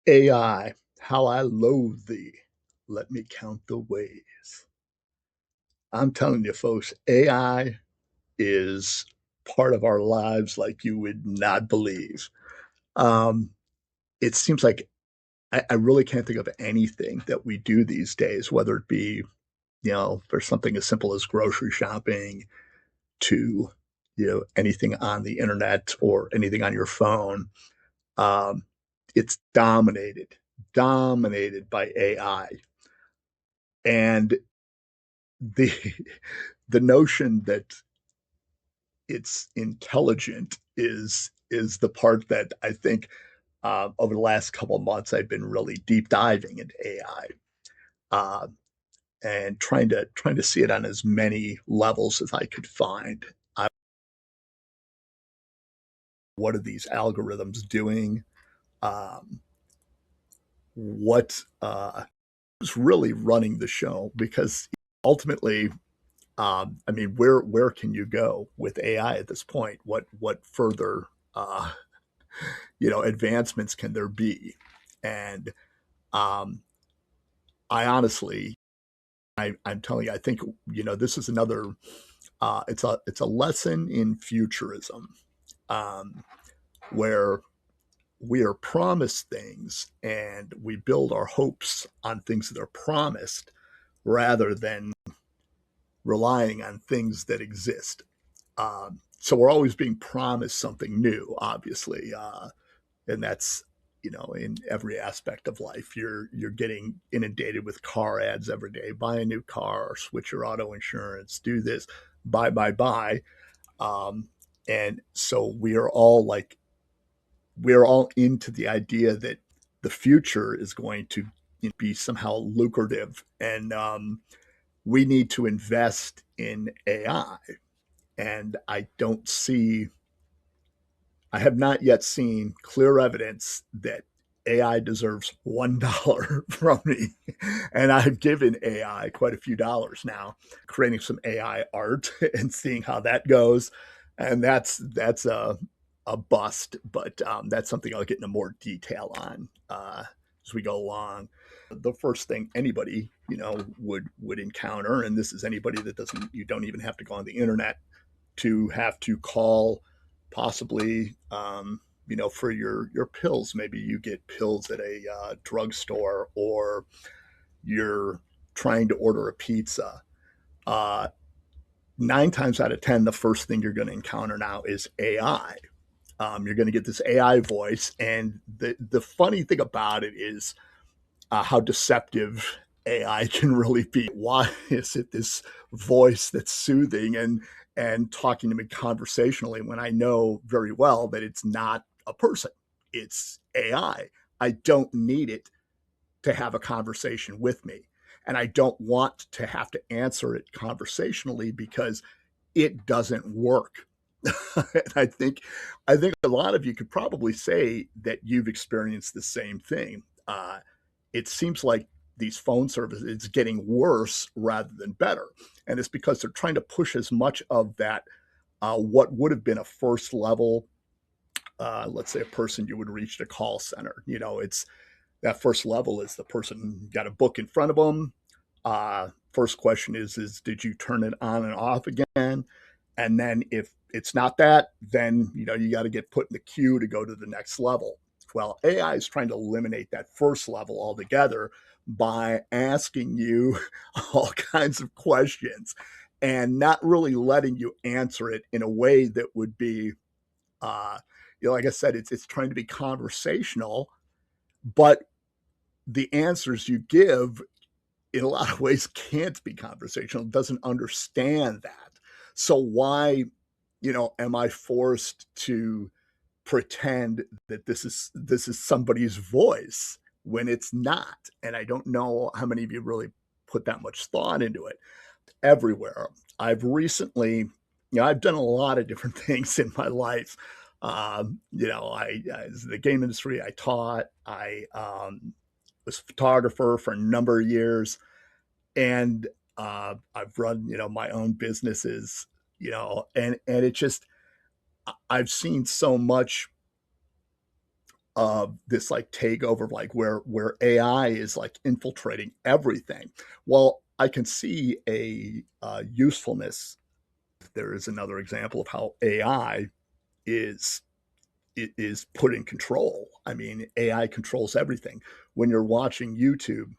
AI, how I loathe thee. Let me count the ways. I'm telling you, folks, AI is part of our lives like you would not believe. Um, it seems like I really can't think of anything that we do these days, whether it be, for something as simple as grocery shopping to, anything on the internet or anything on your phone. Um, it's dominated by AI. And the the notion that it's intelligent is the part that I think over the last couple of months I've been really deep diving into AI uh, and trying to see it on as many levels as I could find. What are these algorithms doing? Um, what is really running the show? Because ultimately, I mean, where can you go with AI at this point? What further advancements can there be? And um, I honestly, I'm telling you, I think this is another. It's a lesson in futurism, um, where we are promised things and we build our hopes on things that are promised rather than relying on things that exist. So we're always being promised something new, obviously, and that's in every aspect of life. You're getting inundated with car ads every day. Buy a new car, switch your auto insurance, do this, buy. Um, and so we are all into the idea that the future is going to be somehow lucrative, and we need to invest in AI. And I have not yet seen clear evidence that AI deserves $1 from me. And I've given AI quite a few dollars now, creating some AI art and seeing how that goes. And that's a bust, but that's something I'll get into more detail on as we go along. The first thing anybody would encounter, and this is anybody that doesn't you don't even have to go on the internet to have to call, possibly, for your pills. Maybe you get pills at a drugstore, or you're trying to order a pizza. Uh, 9 times out of 10, the first thing you're going to encounter now is AI. You're going to get this AI voice, and the funny thing about it is how deceptive AI can really be. Why is it this voice that's soothing and talking to me conversationally when I know very well that it's not a person? It's AI. I don't need it to have a conversation with me. And I don't want to have to answer it conversationally because it doesn't work. And I think a lot of you could probably say that you've experienced the same thing. It seems like these phone services it's getting worse rather than better, and it's because they're trying to push as much of that what would have been a first level, let's say a person you would reach at a call center. It's that first level is the person got a book in front of them. First question is did you turn it on and off again? And then if it's not that, then you got to get put in the queue to go to the next level. Well, AI is trying to eliminate that first level altogether by asking you all kinds of questions and not really letting you answer it in a way that would be, uh, like I said, it's trying to be conversational, but the answers you give in a lot of ways can't be conversational. It doesn't understand that. So why, am I forced to pretend that this is somebody's voice when it's not? And I don't know how many of you really put that much thought into it. Everywhere. I've recently, I've done a lot of different things in my life. I the game industry. I taught. I was a photographer for a number of years, and I've run my own businesses. And it just I've seen so much this like takeover, like where AI is like infiltrating everything. Well, I can see a usefulness. There is another example of how AI is is put in control. I mean, AI controls everything. When you're watching YouTube,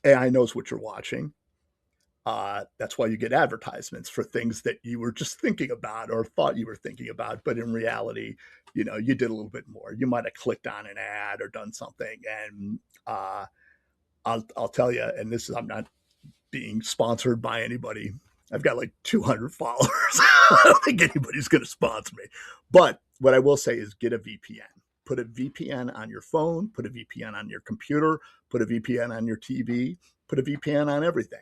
AI knows what you're watching. That's why you get advertisements for things that you were just thinking about or thought you were thinking about, but in reality, you know, you did a little bit more. You might have clicked on an ad or done something, and uh, I'll tell you. And this is I'm not being sponsored by anybody. I've got like 200 followers. I don't think anybody's going to sponsor me. But what I will say is get a VPN. Put a VPN on your phone, put a VPN on your computer, put a VPN on your TV, put a VPN on everything.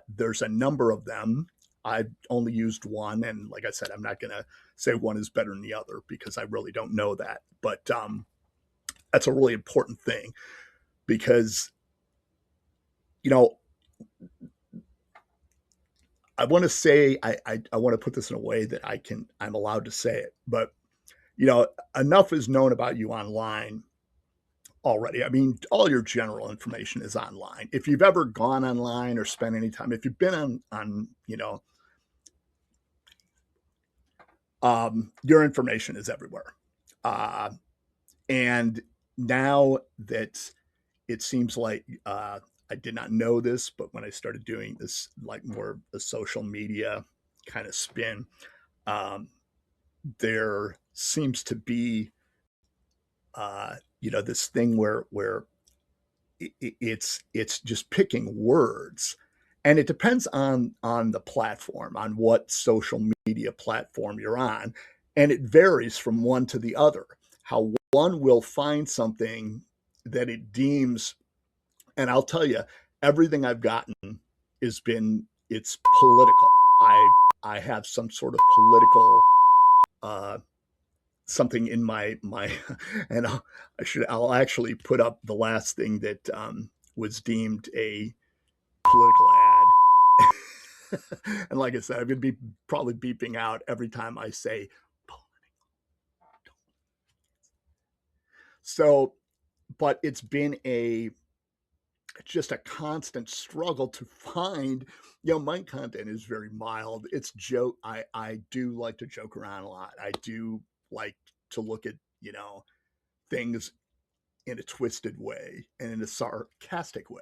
There's a number of them. I've only used one. And like I said, I'm not going to say one is better than the other because I really don't know that. But that's a really important thing because, you know, I want to say I want to put this in a way that I'm allowed to say it, but you know, enough is known about you online already. I mean, all your general information is online. If you've ever gone online or spent any time, if you've been on you know, your information is everywhere. Uh, and now that it seems like I did not know this, but when I started doing this, like more the social media kind of spin, um, there seems to be you know, this thing where it's just picking words, and it depends on the platform, on what social media platform you're on, and it varies from one to the other. How one will find something that it deems, and I'll tell you, everything I've gotten has been it's political. I have some sort of political uh, something in my and I'll actually put up the last thing that was deemed a political ad. And like I said, I'm going to be probably beeping out every time I say so, but it's been a just a constant struggle to find, you know, my content is very mild. It's joke. I do like to joke around a lot. I do like to look at, you know, things in a twisted way and in a sarcastic way.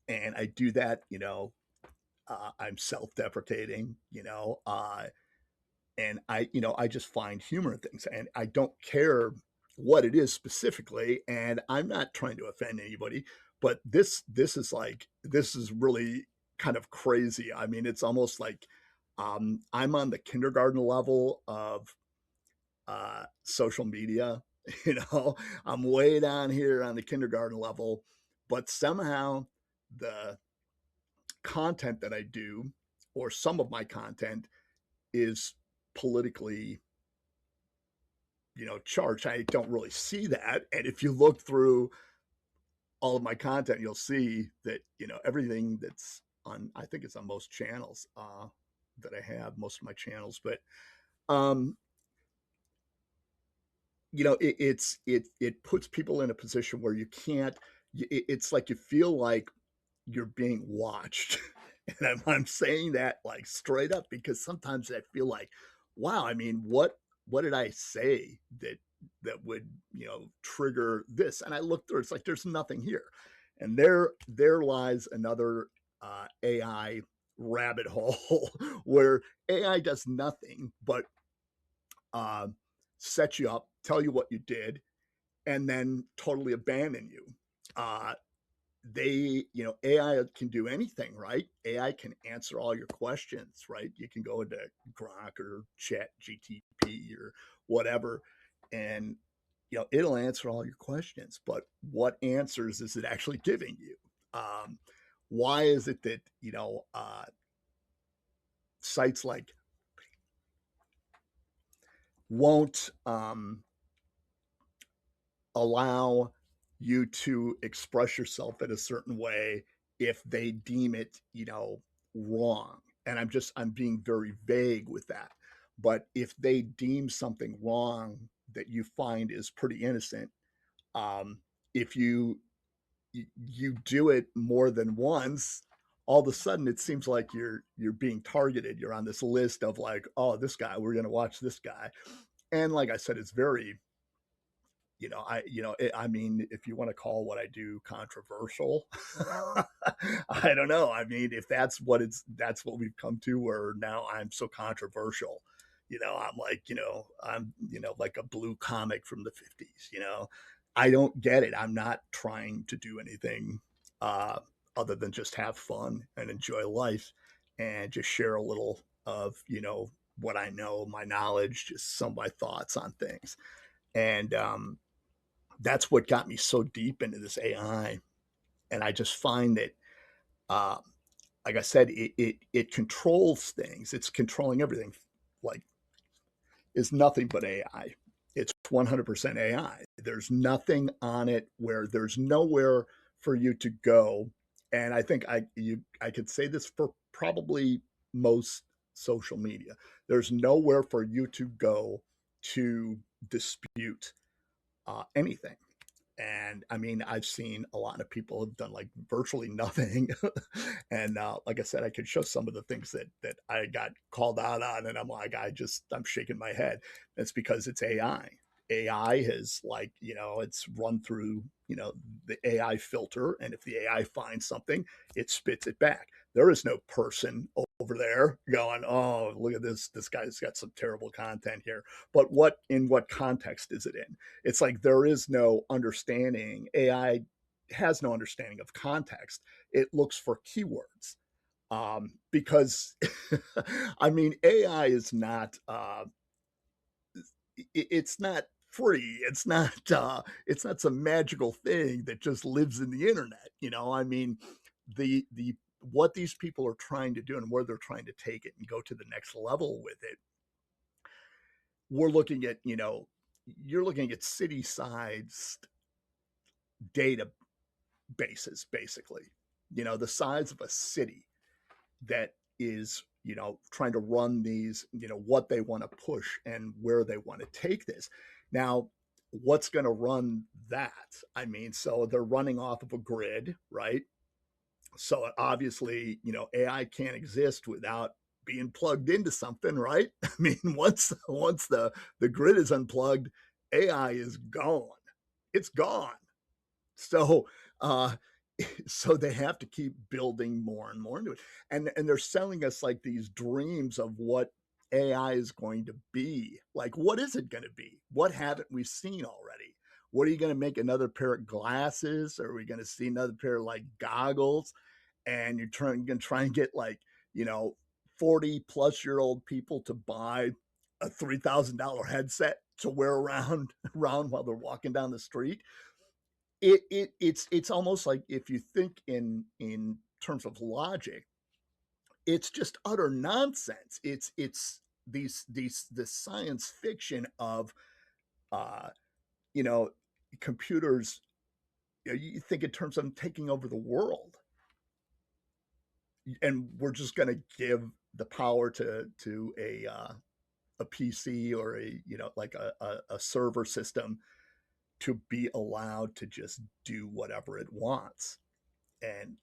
And I do that, you know, I'm self-deprecating, you know, and you know, I just find humor in things and I don't care what it is specifically. And I'm not trying to offend anybody, but this is like, this is really kind of crazy. I mean, it's almost like, I'm on the kindergarten level of social media. You know, I'm way down here on the kindergarten level, but somehow the content that I do, or some of my content, is politically, you know, charged. I don't really see that. And if you look through all of my content, you'll see that, you know, everything that's on, I think it's on most channels that I have, most of my channels, but um, you know, it puts people in a position where you can't. It's like you feel like you're being watched, and I'm saying that like straight up because sometimes I feel like, wow, I mean, what did I say that would, you know, trigger this? And I look through, it's like there's nothing here, and there lies another AI rabbit hole where AI does nothing but uh, set you up, tell you what you did, and then totally abandon you. Uh, you know, AI can do anything, right? AI can answer all your questions, right? You can go into Grok or Chat GTP or whatever, and you know, it'll answer all your questions. But what answers is it actually giving you? Um, why is it that, you know, sites like won't allow you to express yourself in a certain way if they deem it, you know, wrong? And I'm being very vague with that. But if they deem something wrong that you find is pretty innocent, If you do it more than once, all of a sudden it seems like you're being targeted. You're on this list of like, oh, this guy, we're going to watch this guy. And like I said, it's very, I mean, if you want to call what I do controversial, I don't know. I mean, if that's what we've come to, where now I'm so controversial. I'm like, I'm, like a blue comic from the 50s, I don't get it. I'm not trying to do anything uh, other than just have fun and enjoy life and just share a little of, what I know, my knowledge, just some of my thoughts on things. And that's what got me so deep into this AI. And I just find that, uh, like I said, it controls things. It's controlling everything. Like, is nothing but AI. It's 100% AI. There's nothing on it where there's nowhere for you to go. And I think I could say this for probably most social media. There's nowhere for you to go to dispute anything. And I mean, I've seen a lot of people have done like virtually nothing. And like I said, I could show some of the things that I got called out on, and I'm like, I'm shaking my head. It's because it's AI. AI has, like, it's run through, the AI filter, and if the AI finds something, it spits it back. There is no person over there going, oh, look at this. This guy's got some terrible content here. But in what context is it in? It's like there is no understanding. AI has no understanding of context. It looks for keywords, because I mean, AI is not. It's not free. It's not some magical thing that just lives in the internet. I mean, the what these people are trying to do and where they're trying to take it and go to the next level with it. We're looking at, you're looking at city sized databases, basically, the size of a city that is, trying to run these, what they want to push and where they want to take this. Now, what's going to run that? I mean, so they're running off of a grid, right? So obviously, AI can't exist without being plugged into something, right? I mean, once the grid is unplugged, AI is gone. It's gone. So uh so they have to keep building more and more into it. And they're selling us like these dreams of what AI is going to be. Like, what is it going to be? What haven't we seen already? What are you going to make, another pair of glasses? Are we going to see another pair of like goggles? And going to try and get like, 40-plus-year-old people to buy a $3,000 headset to wear around while they're walking down the street. It's almost like, if you think in terms of logic, it's just utter nonsense. It's these this science fiction of uh you know computers. You think in terms of taking over the world, and we're just going to give the power to a PC, or a, like a server system, to be allowed to just do whatever it wants. And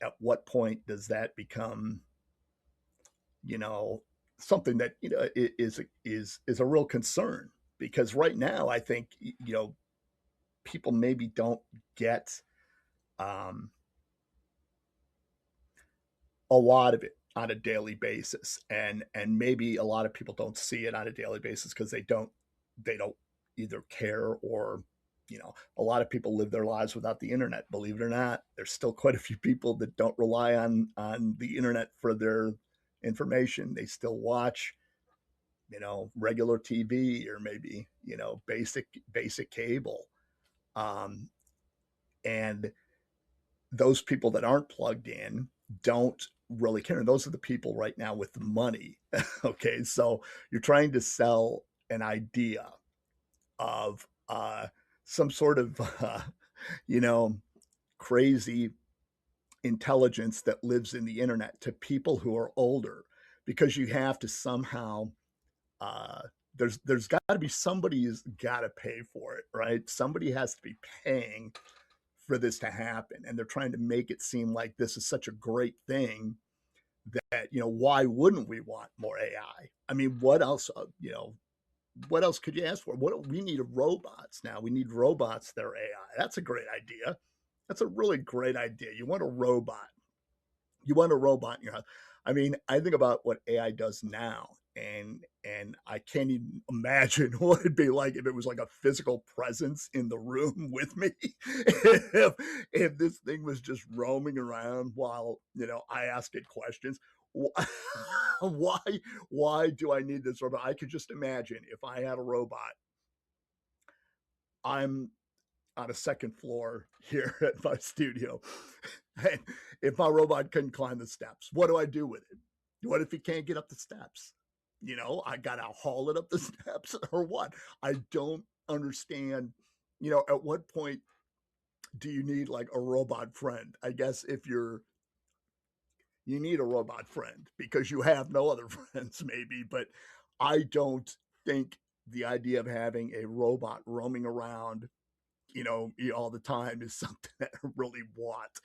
at what point does that become, you know, something that, is a real concern? Because right now, I think, people maybe don't get um, a lot of it on a daily basis, and maybe a lot of people don't see it on a daily basis because they don't either care, or, a lot of people live their lives without the internet. Believe it or not, there's still quite a few people that don't rely on the internet for their information. They still watch, regular TV, or maybe, basic cable. um, and those people that aren't plugged in don't really care. And those are the people right now with the money. Okay, so you're trying to sell an idea of some sort of you know crazy intelligence that lives in the internet to people who are older, because you have to somehow uh, there's got to be somebody who's got to pay for it, right? Somebody has to be paying for this to happen, and they're trying to make it seem like this is such a great thing that, why wouldn't we want more AI? I mean, what else? What else could you ask for? What we need robots now. We need robots that are AI. That's a great idea. That's a really great idea. You want a robot. You want a robot in your house. I mean, I think about what AI does now, and I can't even imagine what it'd be like if it was like a physical presence in the room with me. If this thing was just roaming around while I ask it questions. Why why do I need this robot? I could just imagine if I had a robot. I'm on a second floor here at my studio. And if my robot couldn't climb the steps, what do I do with it? What if he can't get up the steps? I got to haul it up the steps or what? I don't understand. At what point do you need like a robot friend? I guess if you need a robot friend because you have no other friends, maybe, but I don't think the idea of having a robot roaming around all the time is something that I really want.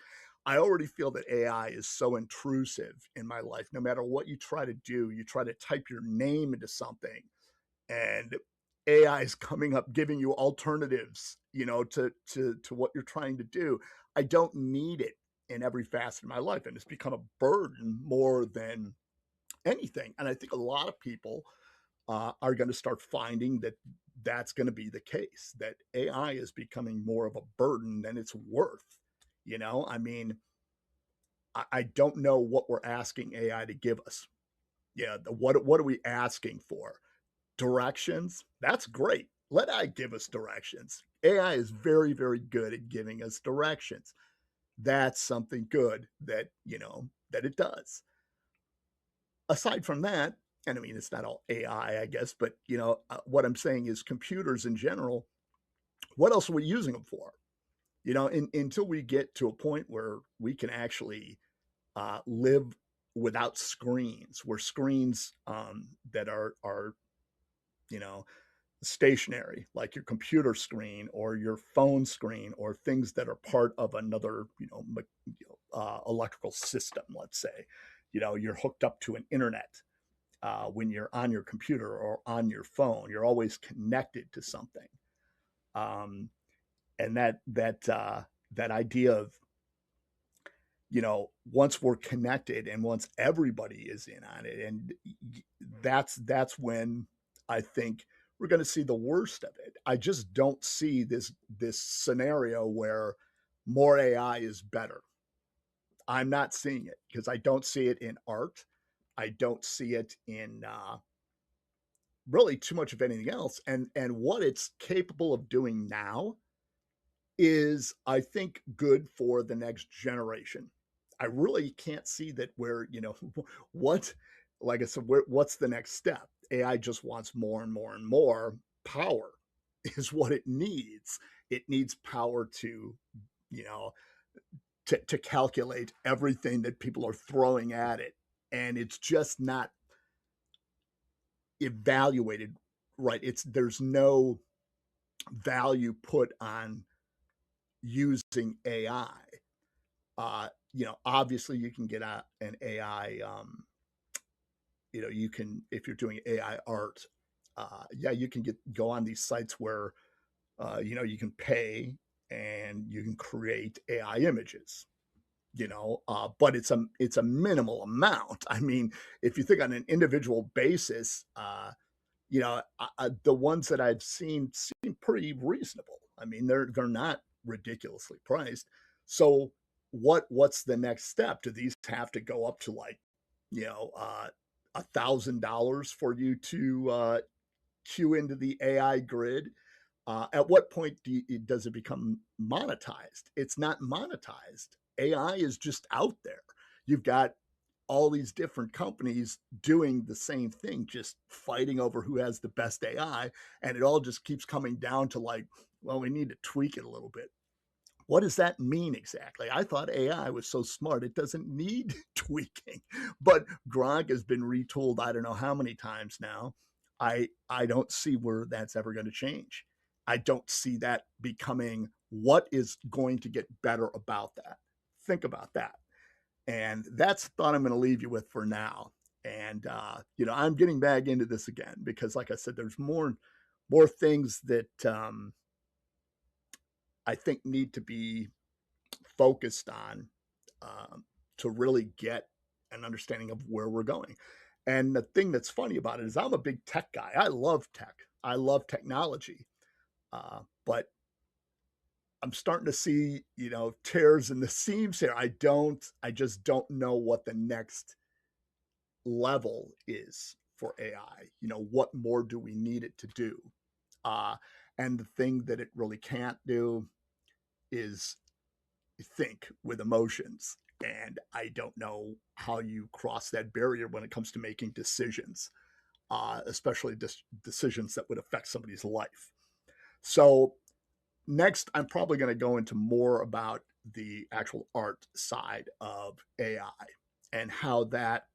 I already feel that AI is so intrusive in my life. No matter what you try to do, you try to type your name into something, and AI is coming up giving you alternatives, to what you're trying to do. I don't need it in every facet of my life, and it's become a burden more than anything. And I think a lot of people are going to start finding that that's going to be the case, that AI is becoming more of a burden than it's worth. I mean, I don't know what we're asking AI to give us. Yeah, what are we asking for? Directions? That's great. Let AI give us directions. AI is very, very good at giving us directions. That's something good that it does. Aside from that, and I mean, it's not all AI, I guess, but what I'm saying is computers in general, what else are we using them for? Until we get to a point where we can actually live without screens, where screens that are you know stationary, like your computer screen or your phone screen, or things that are part of another electrical system. Let's say you're hooked up to an internet. When you're on your computer or on your phone, you're always connected to something. Um, and that idea of once we're connected and once everybody is in on it, and that's when I think we're going to see the worst of it. I just don't see this scenario where more AI is better. I'm not seeing it because I don't see it in art. I don't see it in really too much of anything else. And what it's capable of doing now is, I think, good for the next generation. I really can't see that where, what, like I said, what's the next step? AI just wants more and more and more power is what it needs. It needs power to, you know, to calculate everything that people are throwing at it. And it's just not evaluated right. There's no value put on using AI. Obviously you can get an AI. You can, if you're doing AI art, yeah, you can go on these sites where you can pay and you can create AI images. But it's a minimal amount. I mean, if you think on an individual basis, the ones that I've seen seem pretty reasonable. I mean, they're not ridiculously priced. So what's the next step? Do these have to go up to like, $1,000 for you to queue into the AI grid? At what point does it become monetized? It's not monetized. AI is just out there. You've got all these different companies doing the same thing, just fighting over who has the best AI. And it all just keeps coming down to like, well, we need to tweak it a little bit. What does that mean exactly? I thought AI was so smart, it doesn't need tweaking. But Gronk has been retooled, I don't know how many times now. I don't see where that's ever going to change. I don't see that becoming what is going to get better about that. Think about that. And that's the thought I'm going to leave you with for now. And I'm getting back into this again because, like I said, there's more things that I think need to be focused on to really get an understanding of where we're going. And the thing that's funny about it is I'm a big tech guy. I love tech. I love technology. But I'm starting to see, tears in the seams here. I just don't know what the next level is for AI. What more do we need it to do? And the thing that it really can't do is think with emotions. And I don't know how you cross that barrier when it comes to making decisions, especially decisions that would affect somebody's life. So, next, I'm probably going to go into more about the actual art side of AI and how that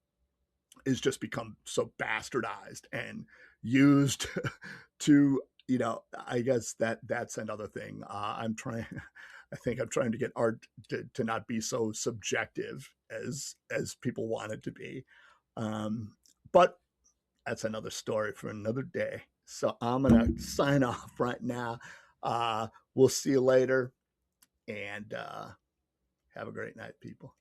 is just become so bastardized and used to, I guess that's another thing. I think I'm trying to get art to not be so subjective as people want it to be. But that's another story for another day. So I'm going to sign off right now. We'll see you later and have a great night, people.